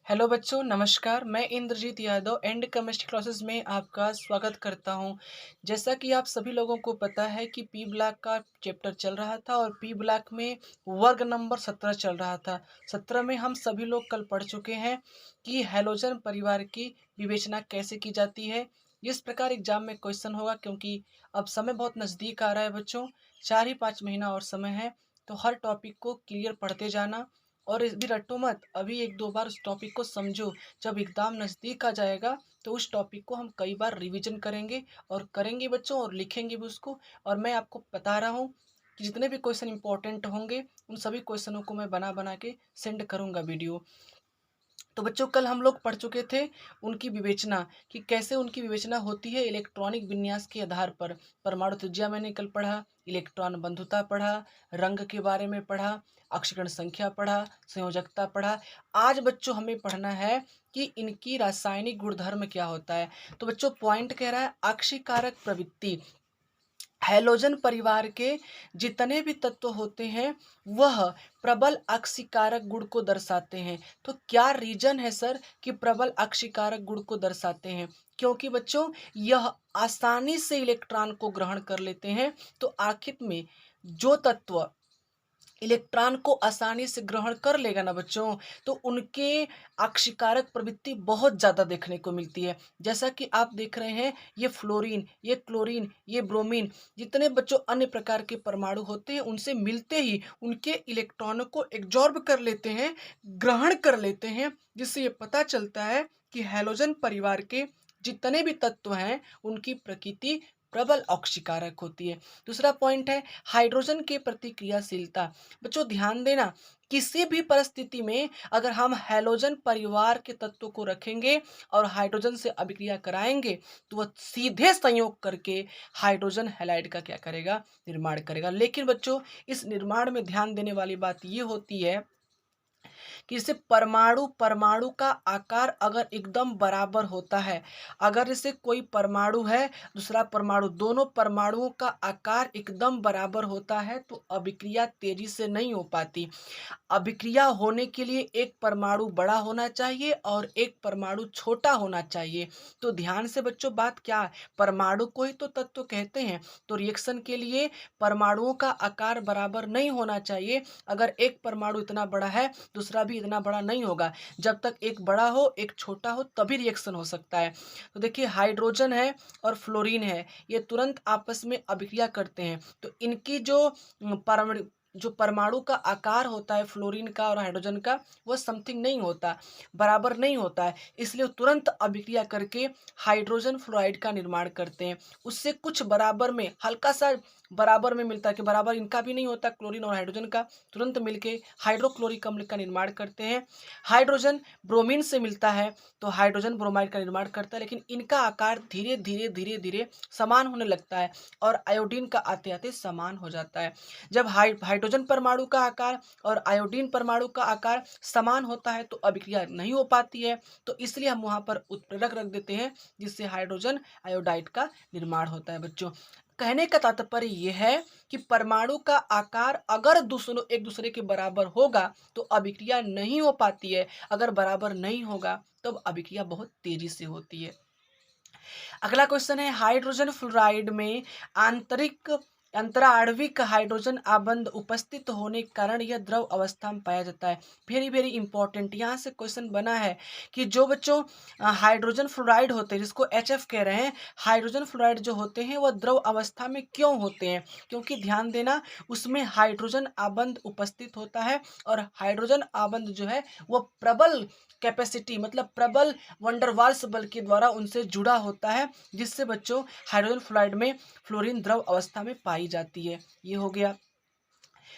Hello बच्चों, नमस्कार। मैं Indrajit Yadav and chemistry classes में आपका स्वागत करता हूं। जैसा कि आप सभी लोगों को पता है कि पी ब्लॉक का चैप्टर चल रहा था और पी ब्लॉक में वर्ग नंबर 17 चल रहा था। 17 में हम सभी लोग कल पढ़ चुके हैं कि हैलोजन परिवार की विवेचना कैसे की जाती है। इस प्रकार एग्जाम में क्वेश्चन होगा, क्योंकि अब समय बहुत नज़दीक आ रहा है बच्चों। 4 ही 5 महीना और समय है, तो हर टॉपिक को क्लियर पढ़ते जाना और इस भी रटो मत। अभी एक दो बार उस टॉपिक को समझो, जब एग्ज़ाम नज़दीक आ जाएगा तो उस टॉपिक को हम कई बार रिवीजन करेंगे और करेंगे बच्चों, और लिखेंगे भी उसको। और मैं आपको बता रहा हूँ कि जितने भी क्वेश्चन इंपॉर्टेंट होंगे उन सभी क्वेश्चनों को मैं बना बना के सेंड करूँगा वीडियो। तो बच्चों, कल हम लोग पढ़ चुके थे उनकी विवेचना, कि कैसे उनकी विवेचना होती है इलेक्ट्रॉनिक विन्यास के आधार पर। परमाणु त्रिज्या मैंने कल पढ़ा, इलेक्ट्रॉन बंधुता पढ़ा, रंग के बारे में पढ़ा, अक्सीकरण संख्या पढ़ा, संयोजकता पढ़ा। आज बच्चों हमें पढ़ना है कि इनकी रासायनिक गुणधर्म क्या होता है। तो बच्चों, पॉइंट कह रहा है अक्षीकारक प्रवृत्ति। हैलोजन परिवार के जितने भी तत्व होते हैं वह प्रबल अक्षीकारक गुण को दर्शाते हैं। तो क्या रीजन है सर कि प्रबल अक्षीकारक गुण को दर्शाते हैं? क्योंकि बच्चों यह आसानी से इलेक्ट्रॉन को ग्रहण कर लेते हैं। तो आखिर में जो तत्व इलेक्ट्रॉन को आसानी से ग्रहण कर लेगा ना बच्चों, तो उनके अक्षीकारक प्रवृत्ति बहुत ज़्यादा देखने को मिलती है। जैसा कि आप देख रहे हैं, ये फ्लोरीन, ये क्लोरीन, ये ब्रोमीन, जितने बच्चों अन्य प्रकार के परमाणु होते हैं उनसे मिलते ही उनके इलेक्ट्रॉनों को एब्जॉर्ब कर लेते हैं, ग्रहण कर लेते हैं। जिससे ये पता चलता है कि हैलोजन परिवार के जितने भी तत्व हैं उनकी प्रकृति प्रबल अक्षीकारक होती है। दूसरा पॉइंट है हाइड्रोजन की प्रतिक्रियाशीलता। बच्चों ध्यान देना, किसी भी परिस्थिति में अगर हम हैलोजन परिवार के तत्वों को रखेंगे और हाइड्रोजन से अभिक्रिया कराएंगे तो वह सीधे संयोग करके हाइड्रोजन हैलाइड का क्या करेगा, निर्माण करेगा। लेकिन बच्चों, इस निर्माण में ध्यान देने वाली बात ये होती है कि जैसे परमाणु परमाणु का आकार अगर एकदम बराबर होता है, अगर जैसे कोई परमाणु है, दूसरा परमाणु, दोनों परमाणुओं का आकार एकदम बराबर होता है तो अभिक्रिया तेजी से नहीं हो पाती। अभिक्रिया होने के लिए एक परमाणु बड़ा होना चाहिए और एक परमाणु छोटा होना चाहिए। तो ध्यान से बच्चों, बात क्या है, परमाणु को ही तो तत्व कहते हैं। तो रिएक्शन के लिए परमाणुओं का आकार बराबर नहीं होना चाहिए। अगर एक परमाणु इतना बड़ा है, दूसरा भी इतना बड़ा नहीं होगा। जब तक एक बड़ा हो एक छोटा हो तभी रिएक्शन हो सकता है। तो देखिए, हाइड्रोजन है और फ्लोरीन है, ये तुरंत आपस में अभिक्रिया करते हैं। तो इनकी जो परमाणु का आकार होता है फ्लोरीन का और हाइड्रोजन का, वह समथिंग नहीं होता, बराबर नहीं होता है। इसलिए वो तुरंत अभिक्रिया करके हाइड्रोजन फ्लोराइड का निर्माण करते हैं। उससे कुछ बराबर में, हल्का सा बराबर में मिलता है, कि बराबर इनका भी नहीं होता क्लोरीन और हाइड्रोजन का, तुरंत मिलके हाइड्रोक्लोरिक अम्ल का निर्माण करते हैं। हाइड्रोजन ब्रोमीन से मिलता है तो हाइड्रोजन ब्रोमाइड का निर्माण करता है, लेकिन इनका आकार धीरे धीरे धीरे धीरे समान होने लगता है और आयोडीन का आते आते समान हो जाता है। जब हाइड्रोजन परमाणु का आकार और आयोडीन परमाणु का आकार समान होता है तो अभिक्रिया नहीं हो पाती है। तो इसलिए हम वहां पर उत्प्रेरक रख देते हैं, जिससे हाइड्रोजन आयोडाइड का निर्माण होता है। बच्चों, कहने का तात्पर्य यह है कि परमाणु का आकार अगर दूसरों एक दूसरे के बराबर होगा तो अभिक्रिया नहीं हो पाती है। अगर बराबर नहीं होगा तो अभिक्रिया बहुत तेजी से होती है। अगला क्वेश्चन है, हाइड्रोजन फ्लोराइड में आंतरिक अंतराणविक हाइड्रोजन आबंध उपस्थित होने के कारण यह द्रव अवस्था में पाया जाता है। वेरी वेरी इंपॉर्टेंट, यहाँ से क्वेश्चन बना है कि जो बच्चों हाइड्रोजन फ्लोराइड होते हैं, जिसको HF कह रहे हैं, हाइड्रोजन फ्लोराइड जो होते हैं वह द्रव अवस्था में क्यों होते हैं? क्योंकि ध्यान देना, उसमें हाइड्रोजन आबंध उपस्थित होता है और हाइड्रोजन आबंध जो है वह प्रबल कैपेसिटी, मतलब प्रबल वंडरवाल्स बल के द्वारा उनसे जुड़ा होता है, जिससे बच्चों हाइड्रोजन फ्लोराइड में फ्लोरीन द्रव अवस्था में पाई जाती है। ये हो गया।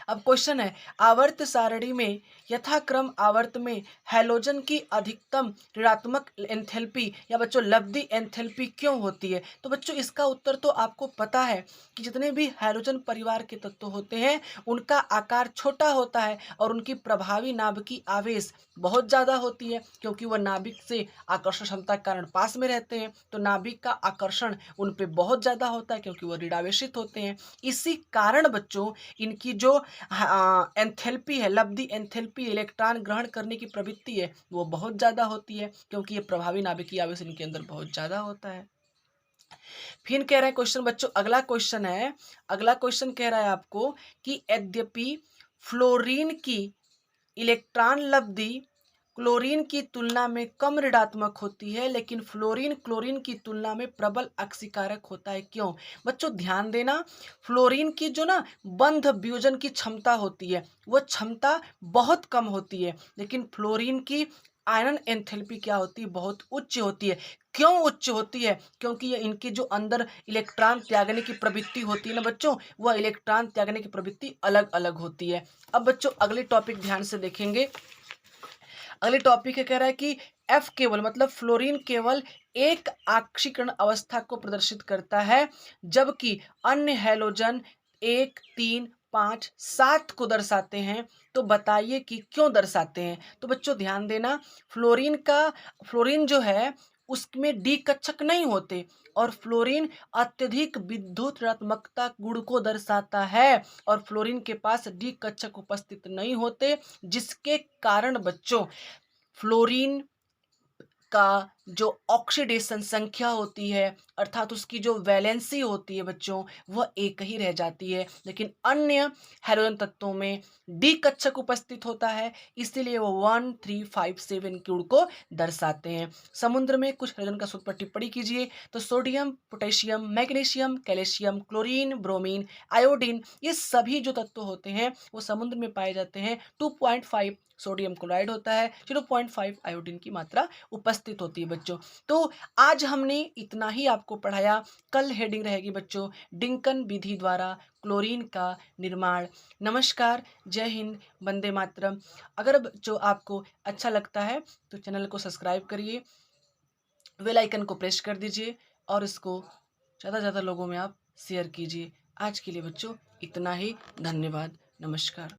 अब क्वेश्चन है, आवर्त सारणी में यथाक्रम आवर्त में हैलोजन की अधिकतम ऋणात्मक एंथैल्पी या बच्चों लब्धि एंथैल्पी क्यों होती है? तो बच्चों, इसका उत्तर तो आपको पता है कि जितने भी हैलोजन परिवार के तत्व होते हैं उनका आकार छोटा होता है और उनकी प्रभावी नाभिकीय आवेश बहुत ज़्यादा होती है, क्योंकि वह नाभिक से आकर्षण क्षमता के कारण पास में रहते हैं, तो नाभिक का आकर्षण उन पे बहुत ज़्यादा होता है क्योंकि वो ऋणावेशित होते हैं। इसी कारण बच्चों इनकी जो एंथैल्पी है, लब्धि एंथैल्पी, इलेक्ट्रॉन ग्रहण करने की प्रवृत्ति है, वो बहुत ज़्यादा होती है, क्योंकि ये प्रभावी नाभिकीय आवेश इनके अंदर बहुत ज़्यादा होता है। फिर कह रहा है क्वेश्चन बच्चों, अगला क्वेश्चन है, अगला क्वेश्चन कह रहा है आपको कि यद्यपि फ्लोरीन की इलेक्ट्रॉन लब्धि क्लोरीन की तुलना में कम ऋणात्मक होती है, लेकिन फ्लोरीन क्लोरीन की तुलना में प्रबल अक्सीकारक होता है, क्यों? बच्चों ध्यान देना, फ्लोरीन की जो ना बंध वियोजन की क्षमता होती है, वो क्षमता बहुत कम होती है, लेकिन फ्लोरीन की आयरन एंथैल्पी क्या होती है? बहुत उच्च होती है। क्यों उच्च होती है? क्योंकि ये इनके जो अंदर इलेक्ट्रॉन त्यागने की प्रवृत्ति होती है ना बच्चों, वह इलेक्ट्रॉन त्यागने की प्रवृत्ति अलग अलग होती है। अब बच्चों अगले टॉपिक ध्यान से देखेंगे। अगले टॉपिक है, कह रहा है कि एफ केवल मतलब फ्लोरीन केवल एक आक्सीकरण अवस्था को प्रदर्शित करता है, जबकि अन्य हैलोजन 1, 3, 5, 7 को दर्शाते हैं। तो बताइए कि क्यों दर्शाते हैं? तो बच्चों ध्यान देना, फ्लोरीन जो है उसमें डी कक्षक नहीं होते, और फ्लोरीन अत्यधिक विद्युत ऋणात्मकता गुण को दर्शाता है, और फ्लोरीन के पास डी कक्षक उपस्थित नहीं होते, जिसके कारण बच्चों फ्लोरीन का जो ऑक्सीडेशन संख्या होती है, अर्थात उसकी जो वैलेंसी होती है बच्चों, वह एक ही रह जाती है, लेकिन अन्य हैलोजन तत्वों में डी कक्षक उपस्थित होता है, इसीलिए वो 1, 3, 5, 7 गुण को दर्शाते हैं। समुद्र में कुछ हैलोजन का सूत्र पर टिप्पणी कीजिए। तो sodium, potassium, magnesium, calcium, chlorine, bromine, iodine, ये सभी जो तत्व होते हैं वो समुद्र में पाए जाते हैं। 2.5 सोडियम क्लोराइड होता है, 0.5 आयोडीन की मात्रा उपस्थित होती है बच्चों। तो आज हमने इतना ही आपको पढ़ाया। कल हेडिंग रहेगी बच्चों डिंकन विधि द्वारा क्लोरीन का निर्माण। नमस्कार, जय हिंद, वंदे मातरम। अगर जो आपको अच्छा लगता है तो चैनल को सब्सक्राइब करिए, बेल आइकन को प्रेस कर दीजिए, और इसको ज़्यादा से ज़्यादा लोगों में आप शेयर कीजिए। आज के लिए बच्चों इतना ही। धन्यवाद। नमस्कार।